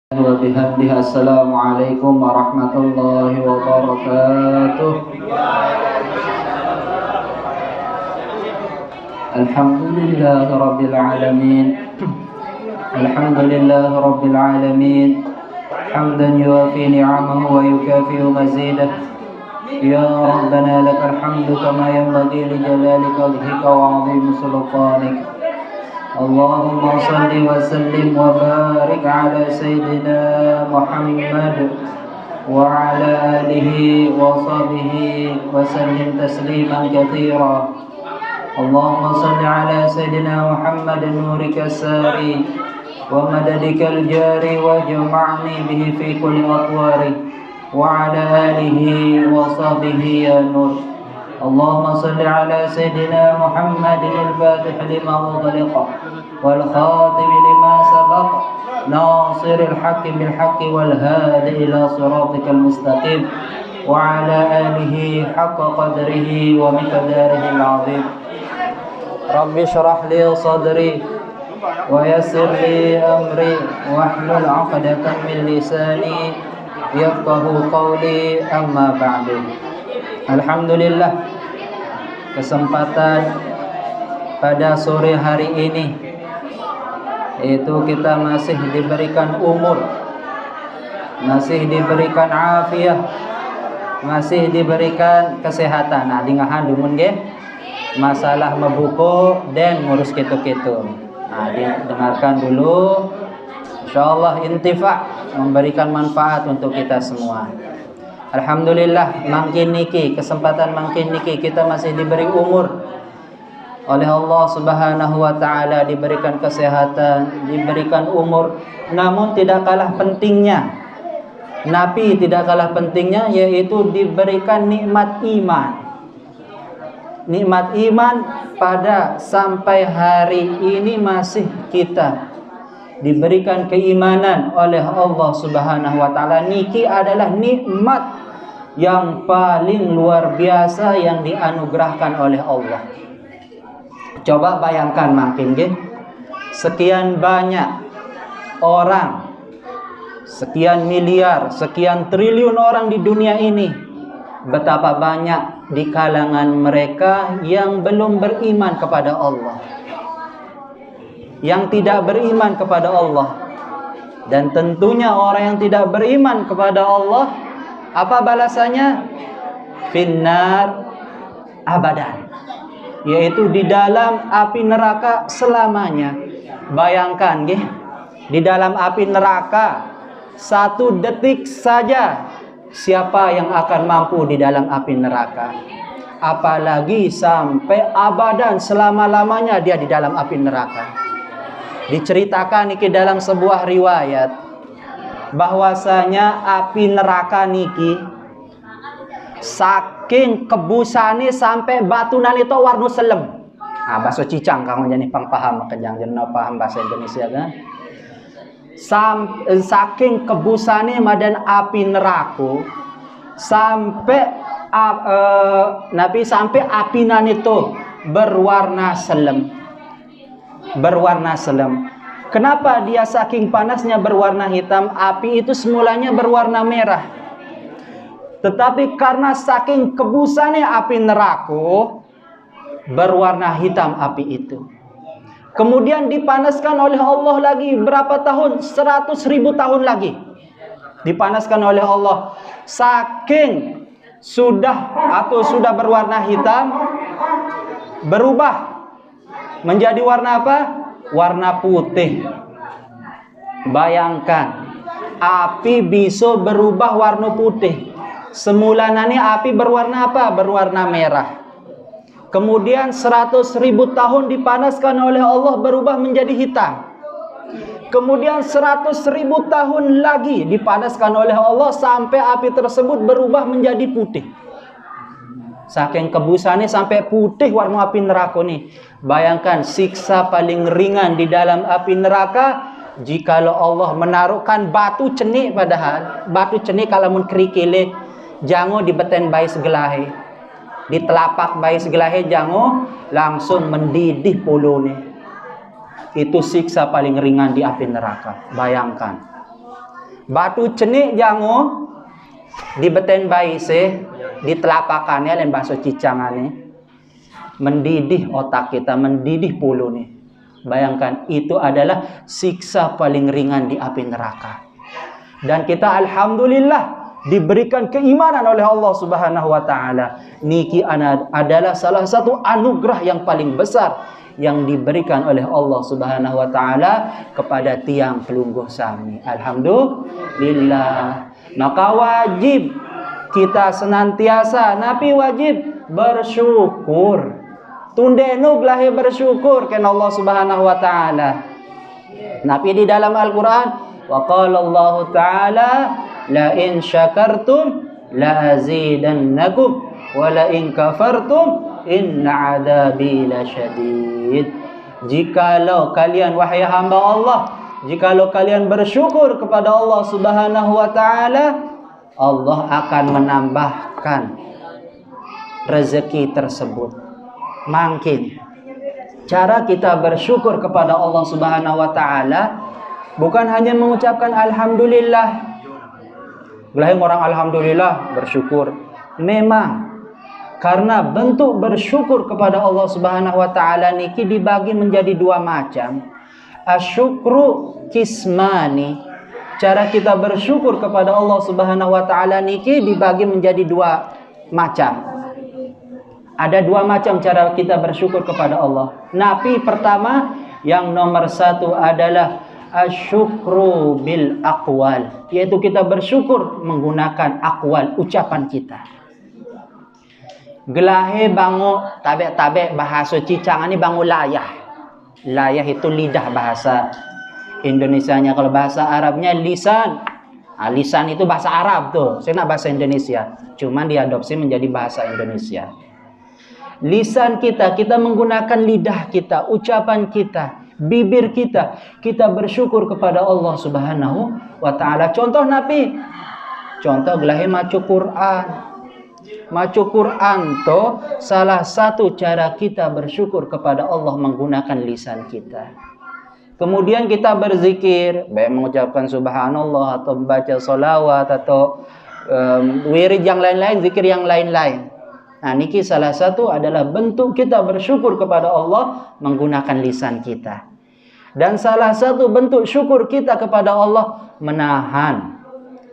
وبحمده السلام عليكم ورحمة الله وبركاته. الحمد لله رب العالمين. الحمد لله رب العالمين حمدا يوافي نعمه ويكافئ مزيده. يا ربنا لك الحمد كما ينبغي لجلال وجهك وعظيم سلطانك. اللهم صل وسلم وبارك على سيدنا محمد وعلى آله وصحبه وسلم تسليما كثيرا. اللهم صل على سيدنا محمد نورك الساري ومددك الجاري واجمعني به في كل أطوار وعلى آله وصحبه يا نور. اللهم صل على سيدنا محمد الفاتح لما أغلق والخاتم لما سبق ناصر الحق بالحق والهادي إلى صراطك المستقيم وعلى آله حق قدره ومقداره العظيم. رب اشرح لي صدري ويسر لي أمري واحلل عقدة من لساني يفقه قولي أما بعد. Alhamdulillah, kesempatan pada sore hari ini itu kita masih diberikan umur, masih diberikan afiah, masih diberikan kesehatan. Nah, dingahan dumun ge masalah mebuku dan ngurus kitu-kitu. Nah, dengarkan dulu. Insyaallah intifa, memberikan manfaat untuk kita semua. Alhamdulillah, makin niki kesempatan makin niki kita masih diberi umur oleh Allah Subhanahu wa taala, diberikan kesehatan, diberikan umur. Namun tidak kalah pentingnya, tidak kalah pentingnya yaitu diberikan nikmat iman. Nikmat iman pada sampai hari ini masih kita diberikan keimanan oleh Allah Subhanahu wa taala. Niki adalah nikmat yang paling luar biasa yang dianugerahkan oleh Allah. Coba bayangkan makin nggih, sekian banyak orang, sekian miliar, sekian triliun orang di dunia ini, betapa banyak di kalangan mereka yang belum beriman kepada Allah, yang tidak beriman kepada Allah. Dan tentunya orang yang tidak beriman kepada Allah, apa balasannya? Finnar abadan, yaitu di dalam api neraka selamanya. Bayangkan nggih, di dalam api neraka 1 detik saja, siapa yang akan mampu di dalam api neraka? Apalagi sampai abadan, selama-lamanya dia di dalam api neraka. Diceritakan niki dalam sebuah riwayat bahwasanya api neraka niki saking kebusane sampai batunan itu warna selem. Bahasa cicang kamu jadi paham kejang jenna paham bahasa Indonesia kan. Saking kebusane madan api neraka sampai Nabi sampai apinan itu berwarna selem. Berwarna selem. Kenapa dia saking panasnya berwarna hitam? Api itu semulanya berwarna merah. Tetapi karena saking kebusannya api neraka, berwarna hitam api itu. Kemudian dipanaskan oleh Allah lagi berapa tahun? 100.000 tahun lagi. Dipanaskan oleh Allah. Saking sudah berwarna hitam, berubah menjadi warna apa? Warna putih. Bayangkan, api bisa berubah warna putih. Semulanya api berwarna apa? Berwarna merah. Kemudian 100.000 tahun dipanaskan oleh Allah berubah menjadi hitam. Kemudian 100.000 tahun lagi dipanaskan oleh Allah sampai api tersebut berubah menjadi putih. Saking kebusannya sampai putih warna api neraka nih. Bayangkan siksa paling ringan di dalam api neraka jikalau Allah menaruhkan batu cenik, padahal batu cenik kalau mun kerikile jangan dibeten bayi segelahe, di telapak bayi segelahe jangan langsung mendidih polone. Itu siksa paling ringan di api neraka. Bayangkan. Batu cenik jango di beten bayi se, di telapakannya dan bahasa cicangannya. Mendidih otak kita, mendidih pulu nih. Bayangkan, itu adalah siksa paling ringan di api neraka. Dan kita alhamdulillah diberikan keimanan oleh Allah Subhanahu wa taala. Niki adalah salah satu anugerah yang paling besar yang diberikan oleh Allah Subhanahu wa taala kepada tiang pelungguh sami. Alhamdulillah. Maka wajib kita senantiasa napi wajib bersyukur. Tundenu glahe bersyukur ken Allah Subhanahu wa taala. Nabi di dalam Al-Qur'an wa qala Allah taala la in syakartum la azidannakum wa la in kafartum inna adabi lasyadid. Jikalau kalian wahai hamba Allah, jikalau kalian bersyukur kepada Allah Subhanahu wa taala, Allah akan menambahkan rezeki tersebut. Mungkin cara kita bersyukur kepada Allah Subhanahu wa taala bukan hanya mengucapkan alhamdulillah. Gelahing orang alhamdulillah bersyukur. Memang karena bentuk bersyukur kepada Allah Subhanahu wa taala niki dibagi menjadi dua macam. Asyukru kismani. Cara kita bersyukur kepada Allah Subhanahu wa taala niki dibagi menjadi dua macam. Ada dua macam cara kita bersyukur kepada Allah. Nabi pertama yang nomor satu adalah asyukru bil aqwal, yaitu kita bersyukur menggunakan aqwal, ucapan kita. Gelahe bangu tabe-tabe bahasa cicangan ini bangu layah. Layah itu lidah bahasa Indonesianya. Kalau bahasa Arabnya lisan. Lisan itu bahasa Arab tuh. Saya nak bahasa Indonesia. Cuman diadopsi menjadi bahasa Indonesia. Lisan kita, kita menggunakan lidah kita, ucapan kita, bibir kita, kita bersyukur kepada Allah Subhanahu wa taala. Contoh Nabi, contoh gelahe macu Quran. Macu Quran to salah satu cara kita bersyukur kepada Allah menggunakan lisan kita. Kemudian kita berzikir, baik mengucapkan subhanallah atau membaca sholawat atau wirid yang lain-lain, zikir yang lain-lain. Nah, niki salah satu adalah bentuk kita bersyukur kepada Allah menggunakan lisan kita. Dan salah satu bentuk syukur kita kepada Allah menahan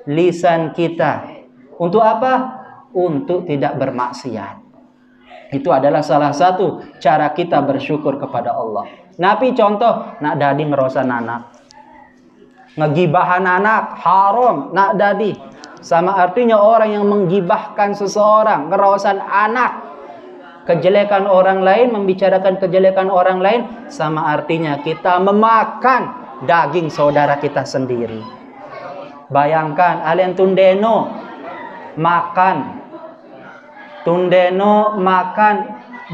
lisan kita. Untuk apa? Untuk tidak bermaksiat. Itu adalah salah satu cara kita bersyukur kepada Allah. Nabi contoh, nak dadi ngerosan anak. Ngegibahan anak, haram, nak dadi. Sama artinya orang yang menggibahkan seseorang, ngerosan anak, kejelekan orang lain, membicarakan kejelekan orang lain, sama artinya kita memakan daging saudara kita sendiri. Bayangkan, alien tundeno makan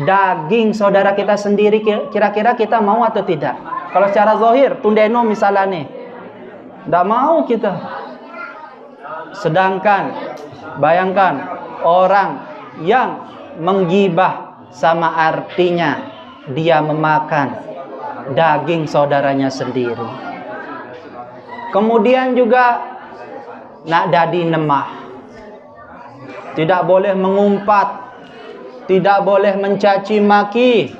daging saudara kita sendiri, kira-kira kita mau atau tidak? Kalau secara zahir, tundeno misalnya nih, tidak mau kita. Sedangkan bayangkan orang yang menggibah sama artinya dia memakan daging saudaranya sendiri. Kemudian juga nak dadi nemah. Tidak boleh mengumpat, tidak boleh mencaci maki,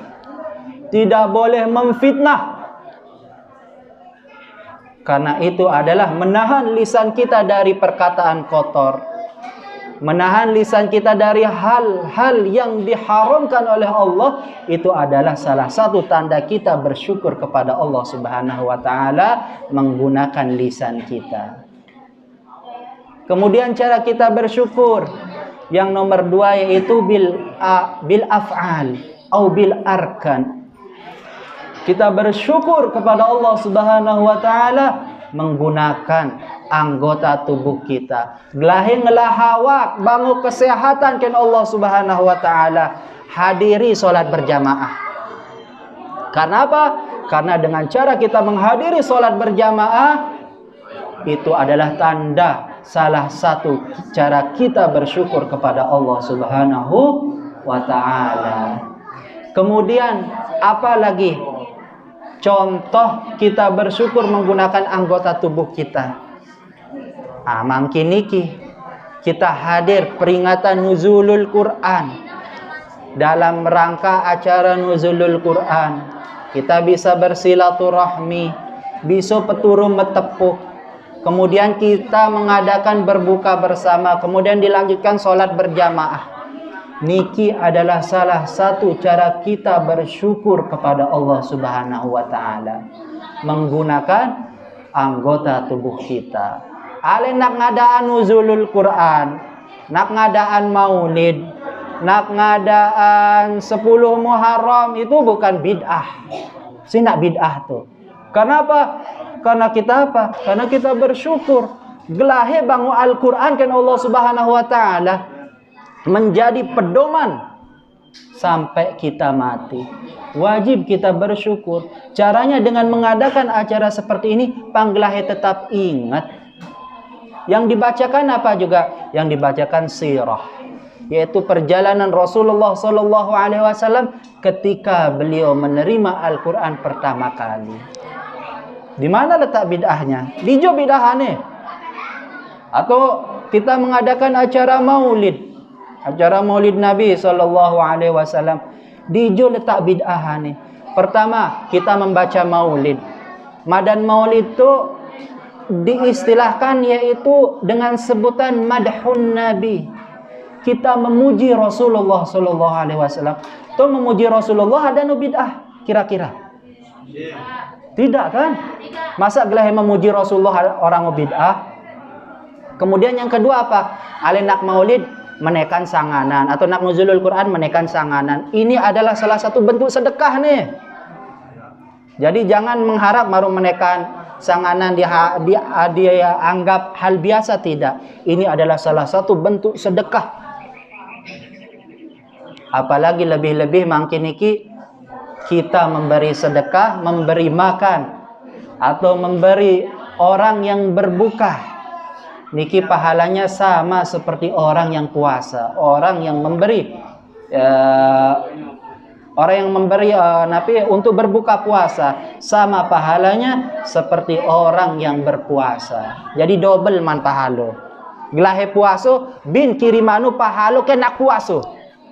tidak boleh memfitnah. Karena itu adalah menahan lisan kita dari perkataan kotor. Menahan lisan kita dari hal-hal yang diharamkan oleh Allah. Itu adalah salah satu tanda kita bersyukur kepada Allah Subhanahu wa ta'ala menggunakan lisan kita. Kemudian cara kita bersyukur yang nomor dua yaitu bil af'al atau bil arkan. Kita bersyukur kepada Allah Subhanahu wa taala menggunakan anggota tubuh kita. Gelahe ngelahawak, bangun kesehatan ken Allah Subhanahu wa taala. Hadiri salat berjamaah. Karena apa? Karena dengan cara kita menghadiri salat berjamaah itu adalah tanda salah satu cara kita bersyukur kepada Allah Subhanahu wa taala. Kemudian apa lagi? Contoh kita bersyukur menggunakan anggota tubuh kita. Mangkin niki kita hadir peringatan nuzulul Quran. Dalam rangka acara nuzulul Quran, kita bisa bersilaturahmi, bisa peturun metepuk. Kemudian kita mengadakan berbuka bersama, kemudian dilanjutkan sholat berjamaah. Niki adalah salah satu cara kita bersyukur kepada Allah Subhanahu wa taala menggunakan anggota tubuh kita. Ale nak ngadaan nuzulul Quran, nak ngadaan maulid, nak ngadaan 10 Muharram, itu bukan bid'ah. Nak bid'ah tuh. Kenapa? Karena kita apa? Karena kita bersyukur. Gelahe bangun Al-Quran kan Allah Subhanahu wa taala menjadi pedoman sampai kita mati. Wajib kita bersyukur. Caranya dengan mengadakan acara seperti ini, panggelahe tetap ingat. Yang dibacakan apa juga? Yang dibacakan sirah, yaitu perjalanan Rasulullah SAW ketika beliau menerima Al-Quran pertama kali. Di mana letak bid'ahnya? Dijo bid'ahane. Atau kita mengadakan acara maulid, acara maulid Nabi SAW. Dijo letak bid'ahane. Pertama, kita membaca maulid. Madan maulid itu diistilahkan yaitu dengan sebutan madhun Nabi. Kita memuji Rasulullah SAW. Itu memuji Rasulullah ada no bid'ah kira-kira? Tidak kan? Masa gelah memuji Rasulullah orang bid'ah? Kemudian yang kedua apa? Ale nak maulid menekan sanganan, atau nak nuzulul Quran menekan sanganan. Ini adalah salah satu bentuk sedekah nih. Jadi jangan mengharap baru menekan sanganan dia anggap hal biasa, tidak. Ini adalah salah satu bentuk sedekah. Apalagi lebih-lebih mungkin iki kita memberi sedekah, memberi makan, atau memberi orang yang berbuka. Niki pahalanya sama seperti orang yang puasa. Orang yang memberi untuk berbuka puasa sama pahalanya seperti orang yang berpuasa. Jadi double man pahalo. Gelahe puaso bin kirimanu pahalo kena puaso.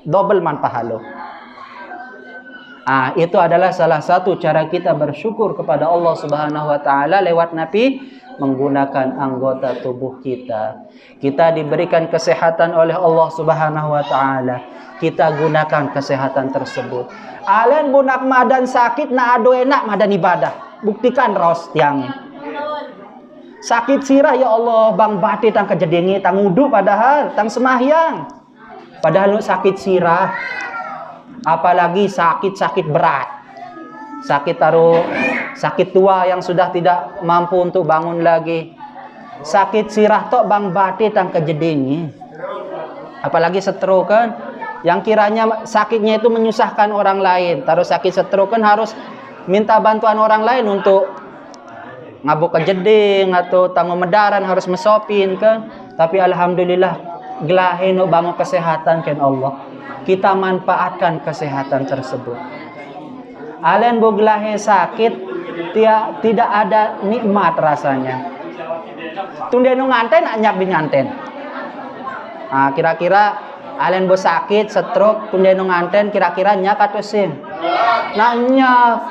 Double man pahalo. Itu adalah salah satu cara kita bersyukur kepada Allah Subhanahu wa taala lewat Nabi, menggunakan anggota tubuh kita. Kita diberikan kesehatan oleh Allah Subhanahu wa taala. Kita gunakan kesehatan tersebut. Alen bunak madan sakit na ado enak madan ibadah. Buktikan raos tiang. Sakit sirah ya Allah, bang bati tang kejedengi tang wudu padahal tang semahyang. Padahal lu sakit sirah. Apalagi sakit berat, sakit tua yang sudah tidak mampu untuk bangun lagi, sakit sirah tok bang bati tang kejedingi, apalagi stroke kan, yang kiranya sakitnya itu menyusahkan orang lain. Taruh sakit stroke kan harus minta bantuan orang lain untuk ngabuk kejeding atau tanggung medaran, harus mesopin kan. Tapi alhamdulillah gelaheno bangun kesehatan kan Allah. Kita manfaatkan kesehatan tersebut. Alen boglahe sakit, tidak ada nikmat rasanya. Tundenu nganten, anyak binganten. Kira-kira alen bo sakit, stroke, tundenu nganten, kira-kira nyak atau sim? Nanya.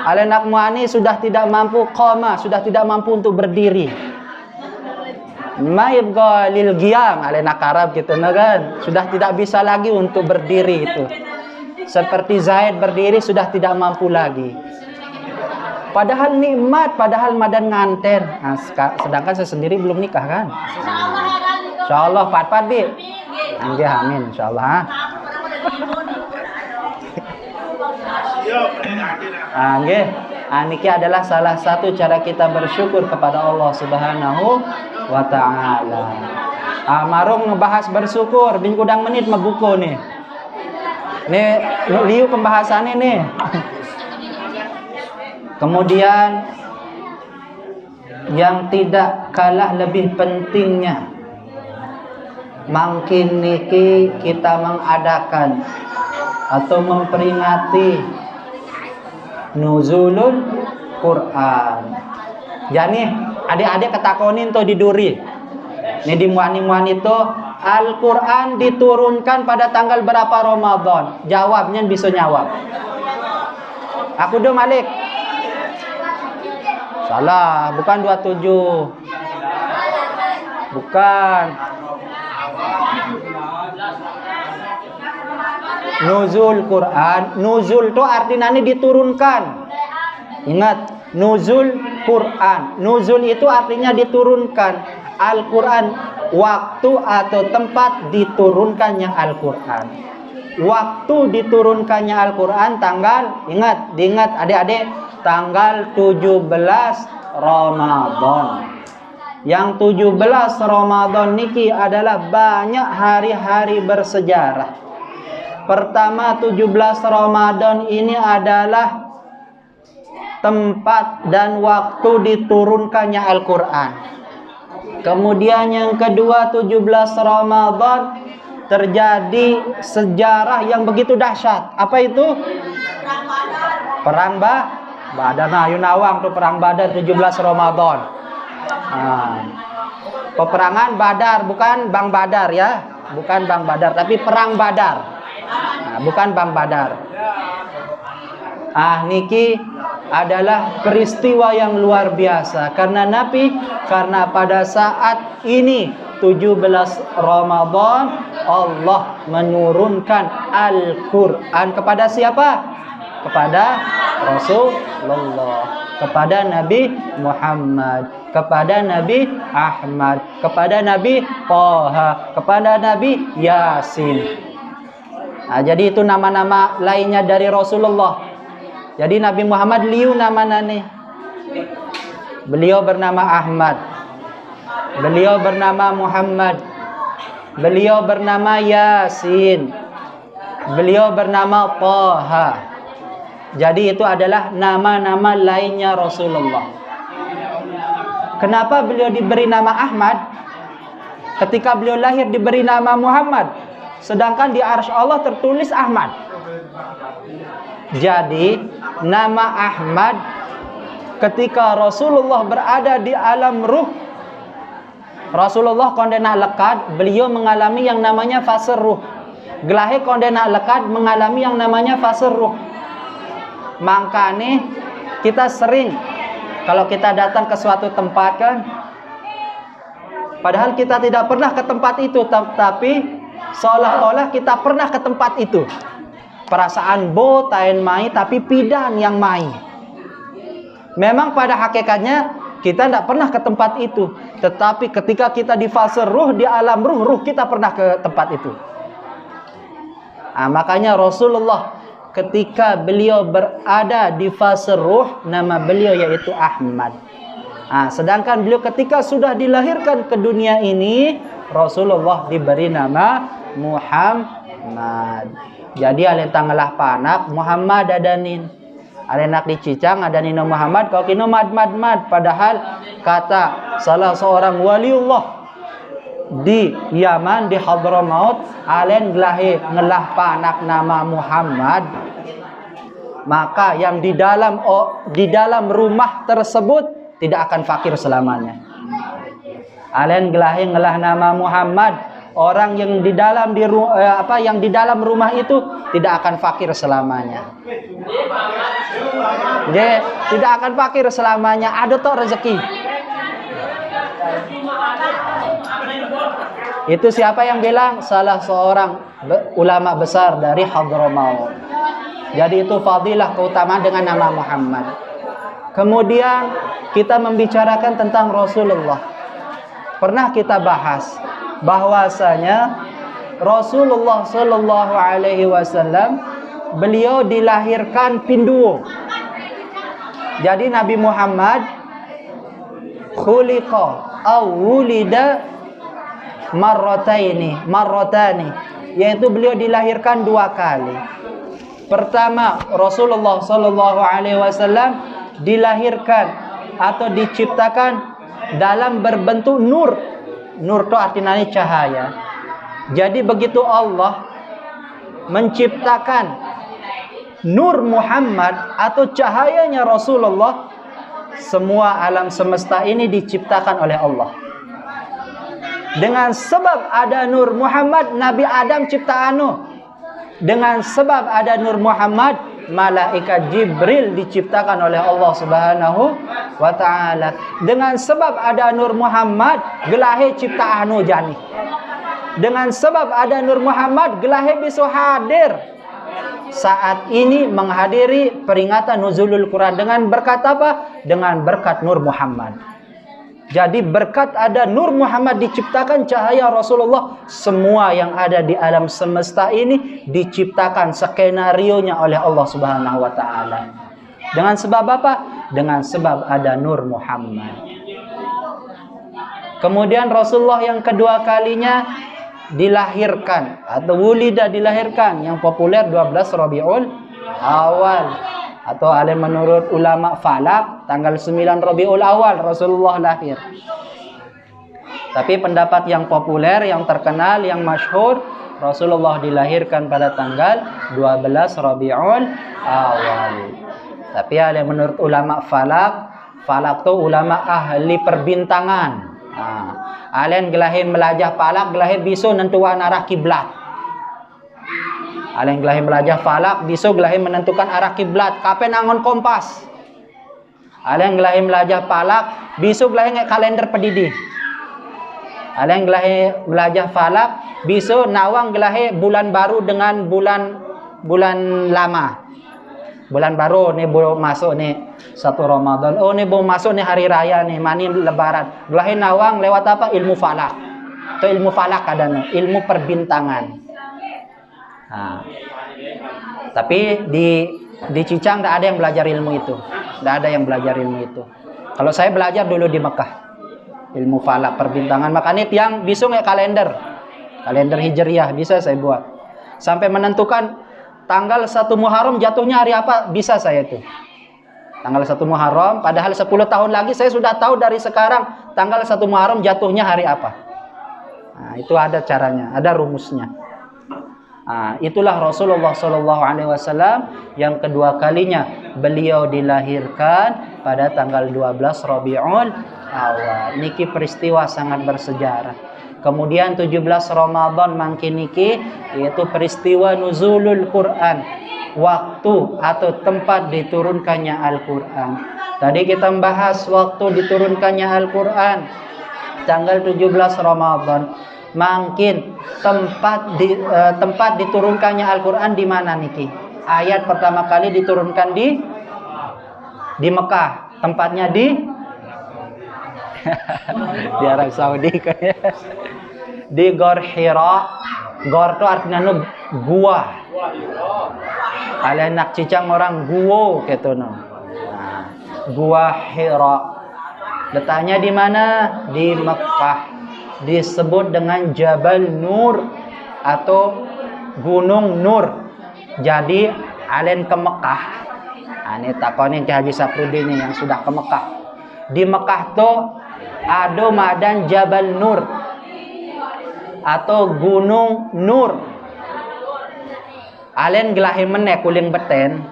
Alen nak muani sudah tidak mampu koma, sudah tidak mampu untuk berdiri. Maibga lil giyam, alena karab gitu kan, sudah tidak bisa lagi untuk berdiri itu. Seperti Zaid berdiri sudah tidak mampu lagi. Padahal nikmat, padahal madan nganten. Sedangkan saya sendiri belum nikah kan. Insyaallah pat bi. Nggih amin insyaallah. Nggih. Niki adalah salah satu cara kita bersyukur kepada Allah Subhanahu wa ta'ala. Marung ngebahas bersyukur bin kudang menit mabuko nih. Nih liu pembahasannya nih. Kemudian yang tidak kalah lebih pentingnya, mungkin niki kita mengadakan atau memperingati nuzulul Quran. Jadi Adik-adik ketakonin tuh di duri. Ini di muan itu Al-Quran diturunkan pada tanggal berapa Ramadan? Jawabnya bisa nyawab. Aku do Malik. Salah, bukan 27. Bukan. Nuzul Quran. Nuzul itu artinya diturunkan. Ingat, nuzul Quran. Nuzul itu artinya diturunkan. Al-Quran, waktu atau tempat diturunkannya Al-Quran. Waktu diturunkannya Al-Quran tanggal, diingat adik-adik, tanggal 17 Ramadan. Yang 17 Ramadan niki adalah banyak hari-hari bersejarah. Pertama, 17 Ramadan ini adalah tempat dan waktu diturunkannya Al-Quran. Kemudian yang kedua, 17 Ramadan terjadi sejarah yang begitu dahsyat. Apa itu? Perang Badar. Nah, Yunawang tuh perang Badar 17 Ramadan. Peperangan Badar, bukan Bang Badar ya. Bukan Bang Badar, tapi perang Badar. Bukan Bang Badar. Niki adalah peristiwa yang luar biasa karena pada saat ini 17 Ramadan Allah menurunkan Al-Quran kepada siapa? Kepada Rasulullah, kepada Nabi Muhammad, kepada Nabi Ahmad, kepada Nabi Thaha, kepada Nabi Yasin. Jadi itu nama-nama lainnya dari Rasulullah. Jadi Nabi Muhammad liu nama nani. Beliau bernama Ahmad. Beliau bernama Muhammad. Beliau bernama Yasin. Beliau bernama Thaha. Jadi itu adalah nama-nama lainnya Rasulullah. Kenapa beliau diberi nama Ahmad? Ketika beliau lahir diberi nama Muhammad. Sedangkan di arsy Allah tertulis Ahmad. Jadi nama Ahmad ketika Rasulullah berada di alam ruh, Rasulullah kondena lekat, beliau mengalami yang namanya fase ruh. Gelahe kondena lekat mengalami yang namanya fase ruh. Makanya kita sering kalau kita datang ke suatu tempat kan, padahal kita tidak pernah ke tempat itu, tapi seolah-olah kita pernah ke tempat itu. Perasaan tain mai tapi pidan yang mai. Memang pada hakikatnya kita tidak pernah ke tempat itu, tetapi ketika kita di fase ruh, di alam ruh kita pernah ke tempat itu. Makanya Rasulullah ketika beliau berada di fase ruh, nama beliau yaitu Ahmad. Sedangkan beliau ketika sudah dilahirkan ke dunia ini, Rasulullah diberi nama Muhammad. Jadi alin tanggalah panak Muhammad adanin. Alin nak dicicang adanin Muhammad kau kino mad. Padahal kata salah seorang waliullah di Yaman di Hadramaut alin gelahi ngelah panak nama Muhammad. Maka yang di dalam rumah tersebut tidak akan fakir selamanya. Alin gelahi ngelah nama Muhammad. Orang yang di dalam rumah itu tidak akan fakir selamanya. Dia tidak akan fakir selamanya. Ada toh rezeki. Itu siapa yang bilang? Salah seorang ulama besar dari Hadramaut. Jadi itu fadilah keutamaan dengan nama Muhammad. Kemudian kita membicarakan tentang Rasulullah. Pernah kita bahas bahwasanya Rasulullah Shallallahu Alaihi Wasallam beliau dilahirkan pinduo. Jadi Nabi Muhammad khuliqa aw wulida marratani, yaitu beliau dilahirkan dua kali. Pertama, Rasulullah Shallallahu Alaihi Wasallam dilahirkan atau diciptakan dalam berbentuk nur. Nur itu artinya cahaya. Jadi begitu Allah menciptakan nur Muhammad atau cahayanya Rasulullah, semua alam semesta ini diciptakan oleh Allah. Dengan sebab ada Nur Muhammad, Nabi Adam ciptaan Nuh. Dengan sebab ada Nur Muhammad, malaikat Jibril diciptakan oleh Allah Subhanahu wa taala. Dengan sebab ada Nur Muhammad, gelahe ciptaan Nuh jani. Dengan sebab ada Nur Muhammad, gelahe bisa hadir saat ini menghadiri peringatan nuzulul Quran. Dengan berkat apa? Dengan berkat Nur Muhammad. Jadi berkat ada Nur Muhammad diciptakan cahaya Rasulullah. Semua yang ada di alam semesta ini diciptakan skenarionya oleh Allah Subhanahu wa taala. Dengan sebab apa? Dengan sebab ada Nur Muhammad. Kemudian Rasulullah yang kedua kalinya dilahirkan atau wulida dilahirkan, yang populer 12 Rabiul Awal, atau ada menurut ulama falak tanggal 9 Rabiul Awal Rasulullah lahir. Tapi pendapat yang populer, yang terkenal, yang masyhur, Rasulullah dilahirkan pada tanggal 12 Rabiul Awal. Tapi ada menurut ulama falak itu ulama ahli perbintangan. Alen gelahe melajah falak, gelahe biso nentuan arah kiblat. Alen gelahe melajah falak, biso gelahe menentukan arah kiblat. Kapan angon kompas. Alen gelahe melajah falak, biso gelahe ngek kalender pedidi. Alen gelahe melajah falak, biso nawang gelahe bulan baru dengan bulan lama. Bulan baru nih baru masuk nih 1 Ramadan. Oh nih baru masuk nih hari raya nih, mani lebaran. Gelahe nawang lewat apa? Ilmu falak. Itu ilmu falak kadang, ilmu perbintangan. Nah, tapi di Cicang tidak ada yang belajar ilmu itu. Tidak ada yang belajar ilmu itu. Kalau saya belajar dulu di Mekah, ilmu falak perbintangan. Makanya yang bisa nggak kalender hijriah bisa saya buat. Sampai menentukan tanggal 1 Muharram jatuhnya hari apa, bisa saya itu. Tanggal 1 Muharram, padahal 10 tahun lagi saya sudah tahu dari sekarang tanggal 1 Muharram jatuhnya hari apa. Nah, itu ada caranya, ada rumusnya. Nah, itulah Rasulullah SAW yang kedua kalinya beliau dilahirkan pada tanggal 12 Rabiul Awal. Niki peristiwa sangat bersejarah. Kemudian 17 Ramadan mangkin niki yaitu peristiwa nuzulul Quran, waktu atau tempat diturunkannya Al-Quran. Tadi kita membahas waktu diturunkannya Al-Quran tanggal 17 Ramadan. Mungkin tempat diturunkannya Al-Quran di mana niki? Ayat pertama kali diturunkan di Mekah. Tempatnya di Arab Saudi kayak di Gor Hira. Gor itu artinya gua. Kalian nak cicang orang gua gitu no. Nah, gua Hira. Letaknya di mana? Di Mekah. Disebut dengan Jabal Nur atau Gunung Nur. Jadi alen ke Mekah. Ini takonin ke Haji Saprudin yang sudah ke Mekah. Di Mekah tuh ada madan Jabal Nur atau Gunung Nur. Alen gelahi menek kuling beten,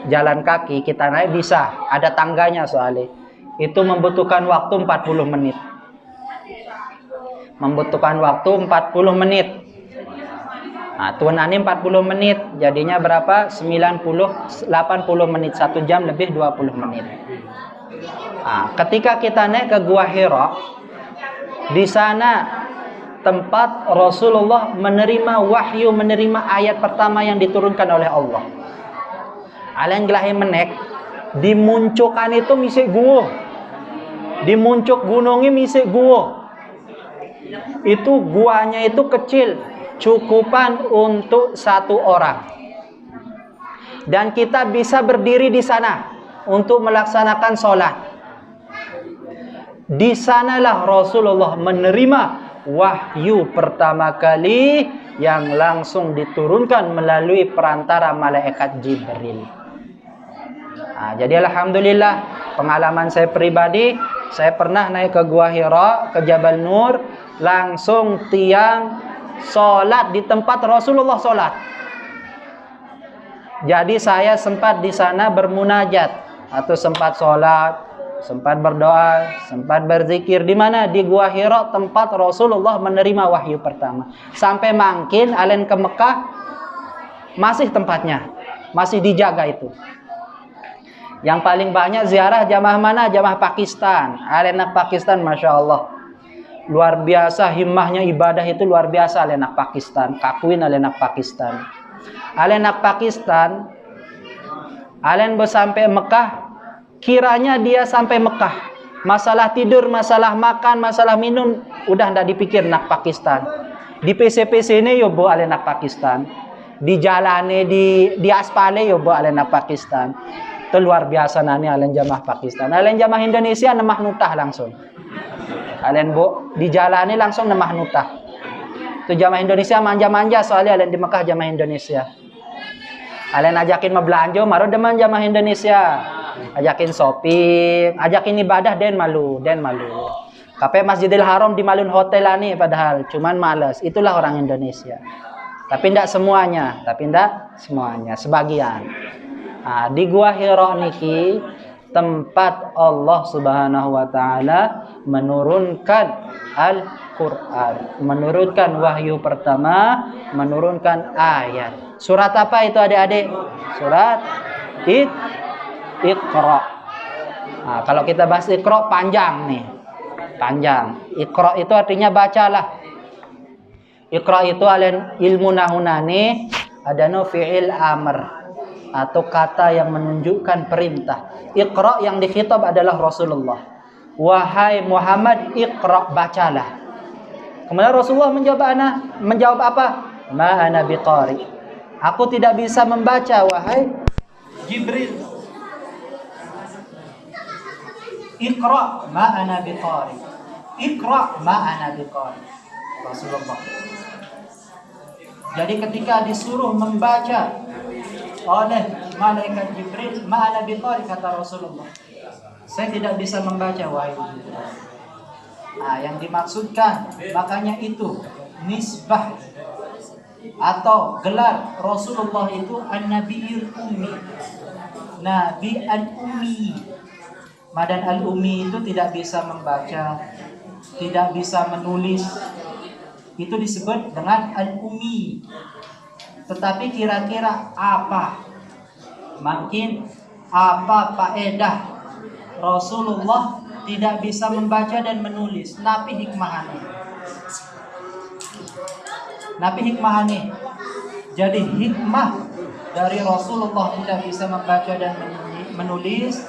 jalan kaki kita naik bisa, ada tangganya soalnya. Itu membutuhkan waktu 40 menit. Membutuhkan waktu 40 menit. Nah, tuan ani 40 menit, jadinya berapa? 80 menit, 1 jam lebih 20 menit. Nah, ketika kita naik ke Gua Hira, di sana tempat Rasulullah menerima wahyu, menerima ayat pertama yang diturunkan oleh Allah. Alen gelahi menek, dimunculkan itu misik gua. Dimuncuk gunungnya misik gua. Itu guanya itu kecil, cukupan untuk 1 orang. Dan kita bisa berdiri di sana untuk melaksanakan sholat. Di sanalah Rasulullah menerima wahyu pertama kali yang langsung diturunkan melalui perantara malaikat Jibril. Nah, jadi alhamdulillah pengalaman saya pribadi, saya pernah naik ke Gua Hira, ke Jabal Nur, langsung tiang sholat di tempat Rasulullah sholat. Jadi saya sempat di sana bermunajat atau sempat sholat sempat berdoa, sempat berzikir. Di mana? Di Gua Hira, tempat Rasulullah menerima wahyu pertama. Sampai makin alen ke Mekah, masih tempatnya, masih dijaga itu. Yang paling banyak ziarah jamaah mana? Jamaah Pakistan. Alenak Pakistan, Masya Allah. Luar biasa himmahnya ibadah itu luar biasa alenak Pakistan. Kakuin alenak Pakistan. Alenak Pakistan, alen sampai Mekah, kiranya dia sampai Mekah. Masalah tidur, masalah makan, masalah minum, udah ndak dipikir nak Pakistan. Di PC-PC ini yo bo alenak Pakistan. Di jalane, di aspale yo bo alenak Pakistan. Itu luar biasa nani alen jamaah Pakistan. Alen jamaah Indonesia nemah nutah langsung. Alen bo di jalan ini langsung nemah nutah. Itu jamaah Indonesia manja-manja soalnya alen di Mekah jamaah Indonesia. Alen ajakin mau belanja, maru demen jamaah Indonesia. Ajakin shopping, ajakin ibadah den malu. Kape Masjidil Haram di Malun hotel ani padahal cuman males. Itulah orang Indonesia. Tapi ndak semuanya, sebagian. Nah, di Gua Hira niki tempat Allah Subhanahu wa taala menurunkan Al-Qur'an, menurunkan wahyu pertama, menurunkan ayat. Surat apa itu adik-adik? Surat Iqra. Nah, kalau kita bahas Iqra panjang nih. Panjang. Iqra itu artinya bacalah. Iqra itu alen ilmu nahunane adano fi'il amr atau kata yang menunjukkan perintah. Iqra yang dikhitab adalah Rasulullah. Wahai Muhammad, Iqra, bacalah. Kemudian Rasulullah menjawab apa? Ma ana biqari. Aku tidak bisa membaca, wahai Jibril. Iqra ma ana biqari. Iqra ma ana biqari. Rasulullah. Jadi ketika disuruh membaca oleh malaikat Jibril, ma'ana biqari, kata Rasulullah, saya tidak bisa membaca wahai Jibril. Nah, yang dimaksudkan makanya itu nisbah atau gelar Rasulullah itu an-nabiyul ummi, nabi al-ummi. Madan al-ummi itu tidak bisa membaca, tidak bisa menulis, itu disebut dengan al-ummi. Tetapi kira-kira apa? Makin apa faedah Rasulullah tidak bisa membaca dan menulis? Napi hikmahane. Jadi hikmah dari Rasulullah tidak bisa membaca dan menulis,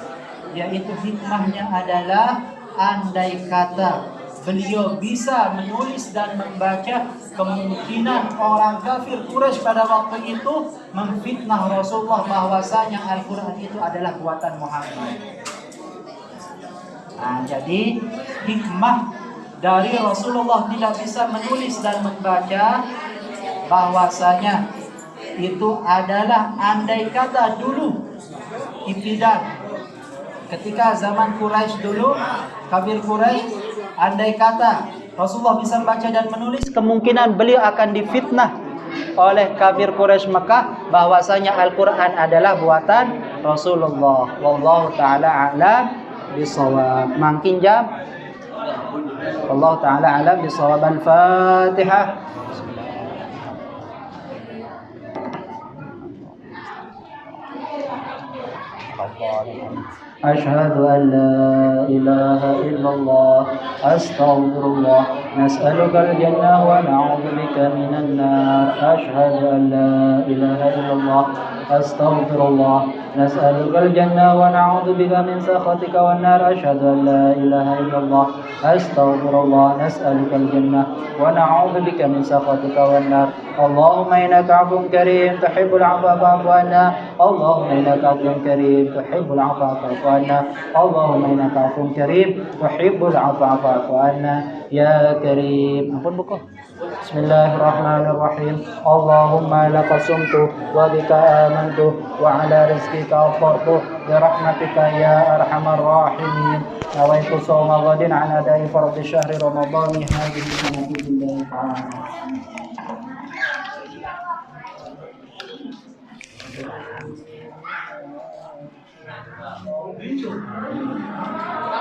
yaitu hikmahnya adalah andai kata beliau bisa menulis dan membaca, kemungkinan orang kafir Quraisy pada waktu itu memfitnah Rasulullah bahwasanya Al-Quran itu adalah buatan Muhammad. Nah, jadi hikmah dari Rasulullah tidak bisa menulis dan membaca bahwasanya itu adalah andai kata dulu ibtidah ketika zaman Quraisy dulu, kafir Quraisy, andai kata Rasulullah bisa membaca dan menulis, kemungkinan beliau akan difitnah oleh kafir Quraisy Mekah bahwasanya Al-Quran adalah buatan Rasulullah. Wallahu ta'ala a'lam bisawab. Makin jam. Wallahu ta'ala a'lam bisawab. Al-Fatihah. أشهد أن لا إله إلا الله أستغفر الله نسألك الجنة ونعوذ بك من النار أشهد أن لا إله إلا الله أستغفر الله نسألك الجنة ونعوذ بك من سخطك والنار أشهد أن لا إله إلا الله أستغفر الله نسألك الجنة ونعوذ بك من سخطك والنار اللهم إنك عفو كريم تحب العفو فاعف عنا اللهم إنك عفو كريم تحب العفو فاعف عنا اللهم إنك عفو كريم تحب العفو فاعف عنا يا كريم. Ampun buku. Bismillahirrahmanirrahim. Allahumma laka sumtu wa bika amantu wa ala rizqika aftartu bi rahmatika ya arhamar rahimin. Nawaitu sawma ghadin an adai fardhi syahri ramadhani hadhihi sanati billahi ta'ala. Thank you.